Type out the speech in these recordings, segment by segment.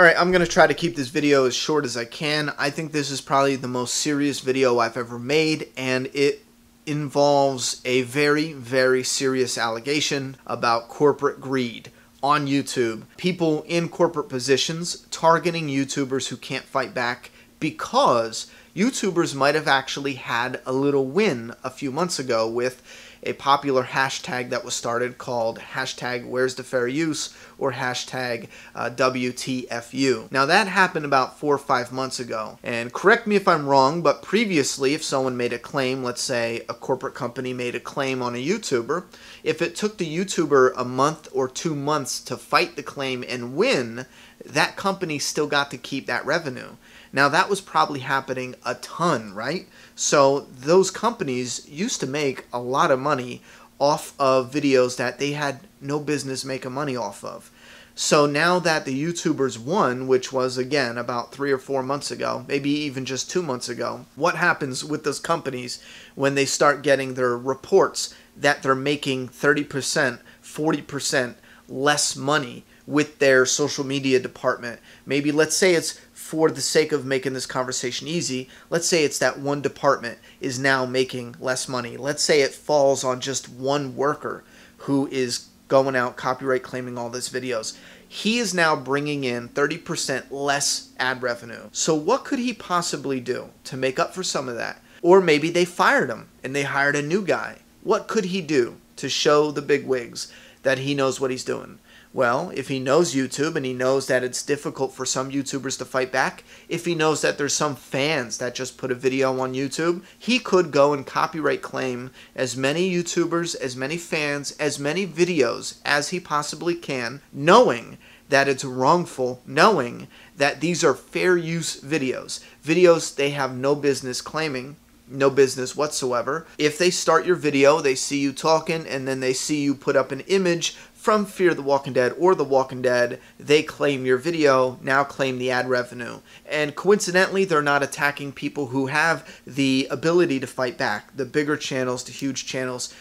Alright, I'm going to try to keep this video as short as I can. I think this is probably the most serious video I've ever made, and it involves a very, very serious allegation about corporate greed on YouTube. People in corporate positions targeting YouTubers who can't fight back because YouTubers might have actually had a little win a few months ago with a popular hashtag that was started called hashtag Where's the Fair Use or hashtag WTFU. Now that happened about 4 or 5 months ago, and correct me if I'm wrong, but previously if someone made a claim, let's say a corporate company made a claim on a YouTuber, if it took the YouTuber a month or 2 months to fight the claim and win, that company still got to keep that revenue. Now that was probably happening a ton, right? So those companies used to make a lot of money off of videos that they had no business making money off of. So now that the YouTubers won, which was again about 3 or 4 months ago, maybe even just 2 months ago, what happens with those companies when they start getting their reports that they're making 30%, 40% less money with their social media department? Maybe let's say it's, for the sake of making this conversation easy, let's say it's that one department is now making less money. Let's say it falls on just one worker who is going out copyright claiming all these videos. He is now bringing in 30% less ad revenue. So what could he possibly do to make up for some of that? Or maybe they fired him and they hired a new guy. What could he do to show the bigwigs that he knows what he's doing? Well, if he knows YouTube and he knows that it's difficult for some YouTubers to fight back, if he knows that there's some fans that just put a video on YouTube, he could go and copyright claim as many YouTubers, as many fans, as many videos as he possibly can, knowing that it's wrongful, knowing that these are fair use videos. Videos they have no business claiming. No business whatsoever. If they start your video, they see you talking, and then they see you put up an image from Fear the Walking Dead or The Walking Dead, they claim your video, now claim the ad revenue. And coincidentally, they're not attacking people who have the ability to fight back, the bigger channels, the huge channels.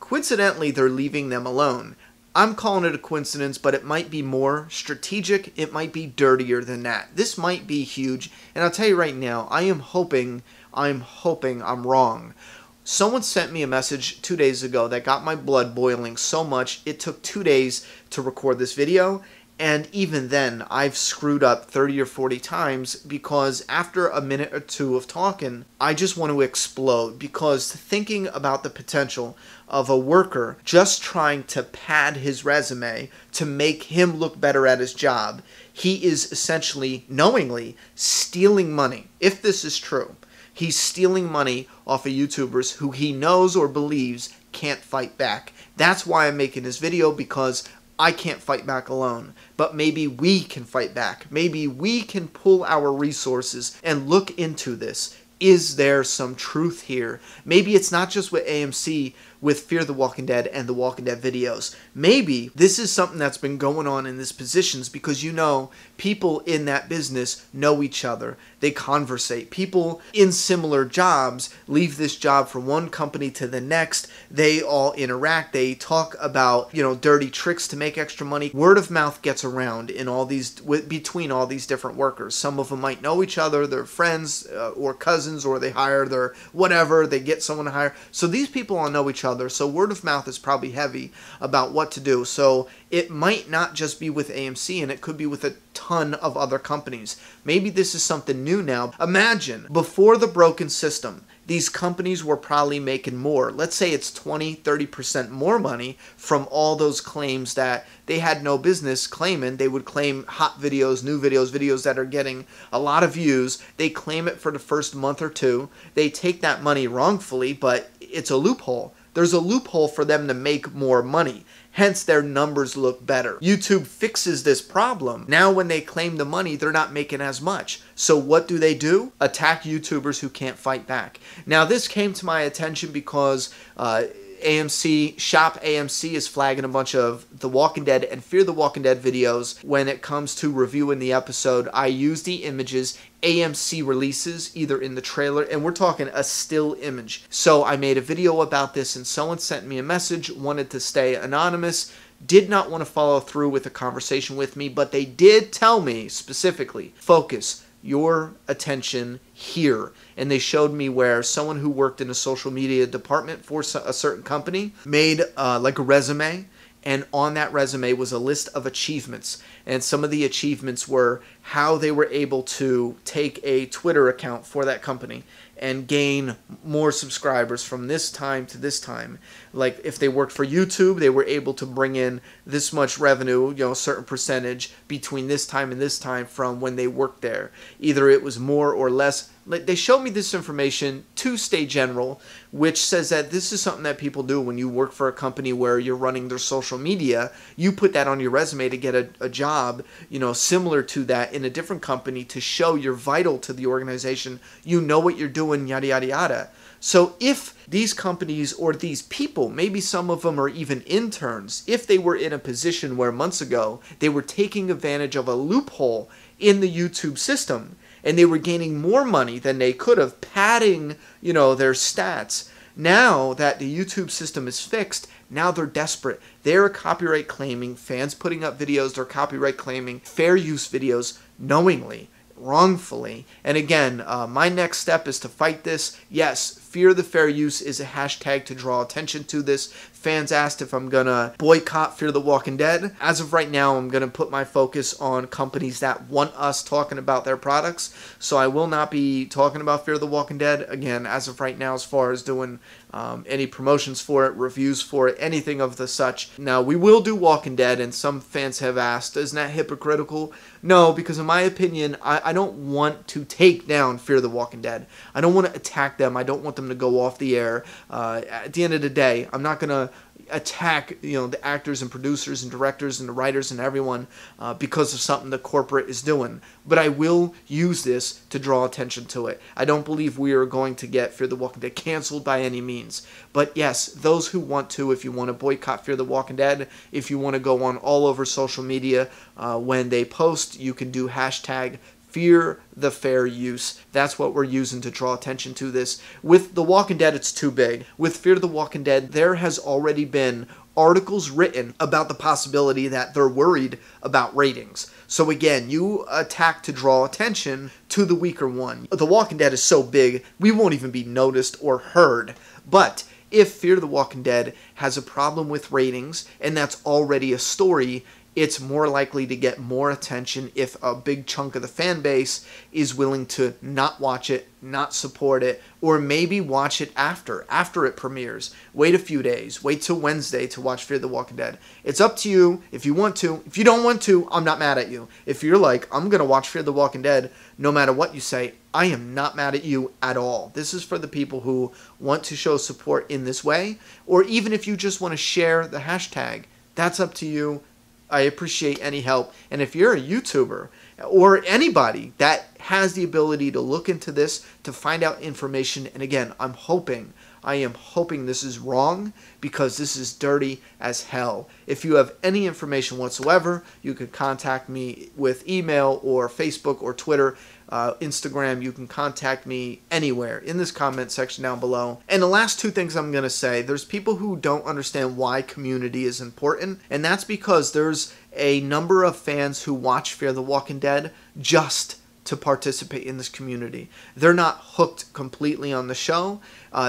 Coincidentally, they're leaving them alone. I'm calling it a coincidence, but it might be more strategic, it might be dirtier than that. This might be huge, and I'll tell you right now, I'm hoping I'm wrong. Someone sent me a message 2 days ago that got my blood boiling so much it took 2 days to record this video, and even then I've screwed up 30 or 40 times because after a minute or two of talking, I just want to explode, because thinking about the potential of a worker just trying to pad his resume to make him look better at his job, he is essentially knowingly stealing money. If this is true, he's stealing money off of YouTubers who he knows or believes can't fight back. That's why I'm making this video, because I can't fight back alone. But maybe we can fight back. Maybe we can pull our resources and look into this. Is there some truth here? Maybe it's not just with AMC, with Fear the Walking Dead and the Walking Dead videos. Maybe this is something that's been going on in these positions because, you know, people in that business know each other. They conversate. People in similar jobs leave this job from one company to the next. They all interact. They talk about, you know, dirty tricks to make extra money. Word of mouth gets around in all these, between all these different workers. Some of them might know each other. They're friends or cousins, or they hire their whatever. They get someone to hire. So these people all know each other. So word of mouth is probably heavy about what to do. So it might not just be with AMC, and it could be with a ton of other companies. Maybe this is something new now. Imagine, before the broken system, these companies were probably making more. Let's say it's 20, 30% more money from all those claims that they had no business claiming. They would claim hot videos, new videos, videos that are getting a lot of views. They claim it for the first month or two. They take that money wrongfully, but it's a loophole. There's a loophole for them to make more money. Hence, their numbers look better. YouTube fixes this problem. Now when they claim the money, they're not making as much. So what do? Attack YouTubers who can't fight back. Now this came to my attention because AMC, Shop AMC is flagging a bunch of The Walking Dead and Fear the Walking Dead videos. When it comes to reviewing the episode, I use the images AMC releases either in the trailer, and we're talking a still image. So I made a video about this, and someone sent me a message, wanted to stay anonymous, did not want to follow through with a conversation with me, but they did tell me specifically, focus your attention here. And they showed me where someone who worked in a social media department for a certain company made like a resume, and on that resume was a list of achievements. And some of the achievements were how they were able to take a Twitter account for that company and gain more subscribers from this time to this time. Like if they worked for YouTube, they were able to bring in this much revenue, you know, a certain percentage between this time and this time from when they worked there. Either it was more or less. Like they showed me this information to stay general, which says that this is something that people do when you work for a company where you're running their social media. You put that on your resume to get a job, you know, similar to that in a different company to show you're vital to the organization. You know what you're doing, yada, yada, yada. So if these companies or these people, maybe some of them are even interns, if they were in a position where months ago they were taking advantage of a loophole in the YouTube system and they were gaining more money than they could have, padding, you know, their stats, now that the YouTube system is fixed, now they're desperate. They're copyright claiming, fans putting up videos, they're copyright claiming fair use videos knowingly, wrongfully. And again, my next step is to fight this. Yes, fear the fair use is a hashtag to draw attention to this. Fans asked if I'm going to boycott Fear the Walking Dead. As of right now, I'm going to put my focus on companies that want us talking about their products. So I will not be talking about Fear the Walking Dead, again, as of right now, as far as doing any promotions for it, reviews for it, anything of the such. Now, we will do Walking Dead, and some fans have asked, isn't that hypocritical? No, because in my opinion, I don't want to take down Fear the Walking Dead. I don't want to attack them. I don't want them to go off the air. At the end of the day, I'm not going to attack, you know, the actors and producers and directors and the writers and everyone because of something the corporate is doing. But I will use this to draw attention to it. I don't believe we are going to get Fear the Walking Dead canceled by any means. But yes, those who want to, if you want to boycott Fear the Walking Dead, if you want to go on all over social media when they post, you can do hashtag Fear the Fair Use. That's what we're using to draw attention to this. With The Walking Dead, it's too big. With Fear the Walking Dead, there has already been articles written about the possibility that they're worried about ratings. So again, you attack to draw attention to the weaker one. The Walking Dead is so big, we won't even be noticed or heard. But if Fear the Walking Dead has a problem with ratings, and that's already a story, it's more likely to get more attention if a big chunk of the fan base is willing to not watch it, not support it, or maybe watch it after it premieres. Wait a few days. Wait till Wednesday to watch Fear the Walking Dead. It's up to you if you want to. If you don't want to, I'm not mad at you. If you're like, I'm going to watch Fear the Walking Dead no matter what you say, I am not mad at you at all. This is for the people who want to show support in this way, or even if you just want to share the hashtag. That's up to you. I appreciate any help. And if you're a YouTuber or anybody that has the ability to look into this, to find out information, and again, I am hoping this is wrong, because this is dirty as hell. If you have any information whatsoever, you can contact me with email or Facebook or Twitter, Instagram. You can contact me anywhere in this comment section down below. And the last two things I'm going to say, there's people who don't understand why community is important, and that's because there's a number of fans who watch Fear the Walking Dead just to participate in this community. They're not hooked completely on the show.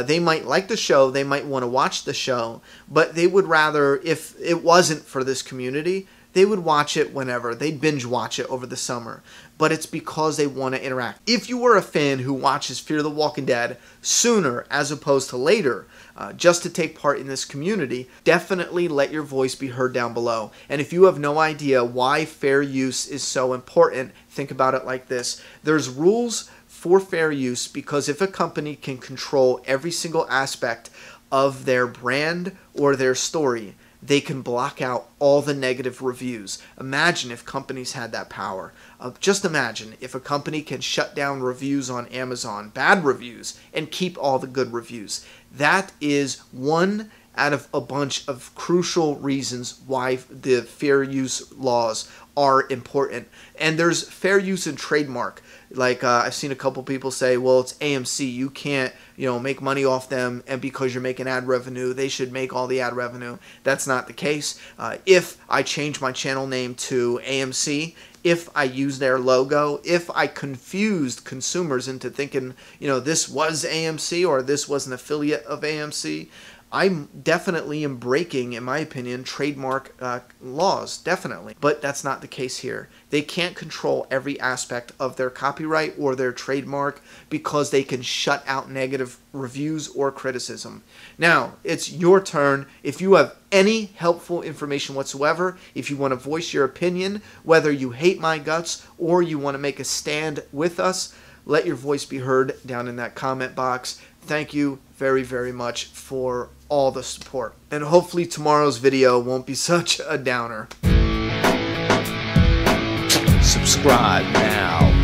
They might like the show, they might want to watch the show, but they would rather, if it wasn't for this community, they would watch it whenever. They'd binge watch it over the summer. But it's because they want to interact. If you are a fan who watches Fear the Walking Dead sooner as opposed to later, just to take part in this community, definitely let your voice be heard down below. And if you have no idea why fair use is so important, think about it like this. There's rules for fair use because if a company can control every single aspect of their brand or their story, they can block out all the negative reviews. Imagine if companies had that power. Just imagine if a company can shut down reviews on Amazon, bad reviews, and keep all the good reviews. That is one out of a bunch of crucial reasons why the fair use laws are important. And there's fair use and trademark. Like I've seen a couple people say, well, it's AMC, you can't, make money off them, and because you're making ad revenue, they should make all the ad revenue. That's not the case. If I change my channel name to AMC, if I use their logo, if I confused consumers into thinking, this was AMC or this was an affiliate of AMC, I definitely am breaking, in my opinion, trademark laws, definitely. But that's not the case here. They can't control every aspect of their copyright or their trademark because they can shut out negative reviews or criticism. Now, it's your turn. If you have any helpful information whatsoever, if you want to voice your opinion, whether you hate my guts or you want to make a stand with us, let your voice be heard down in that comment box. Thank you very, very much for all the support. And hopefully tomorrow's video won't be such a downer. Subscribe now.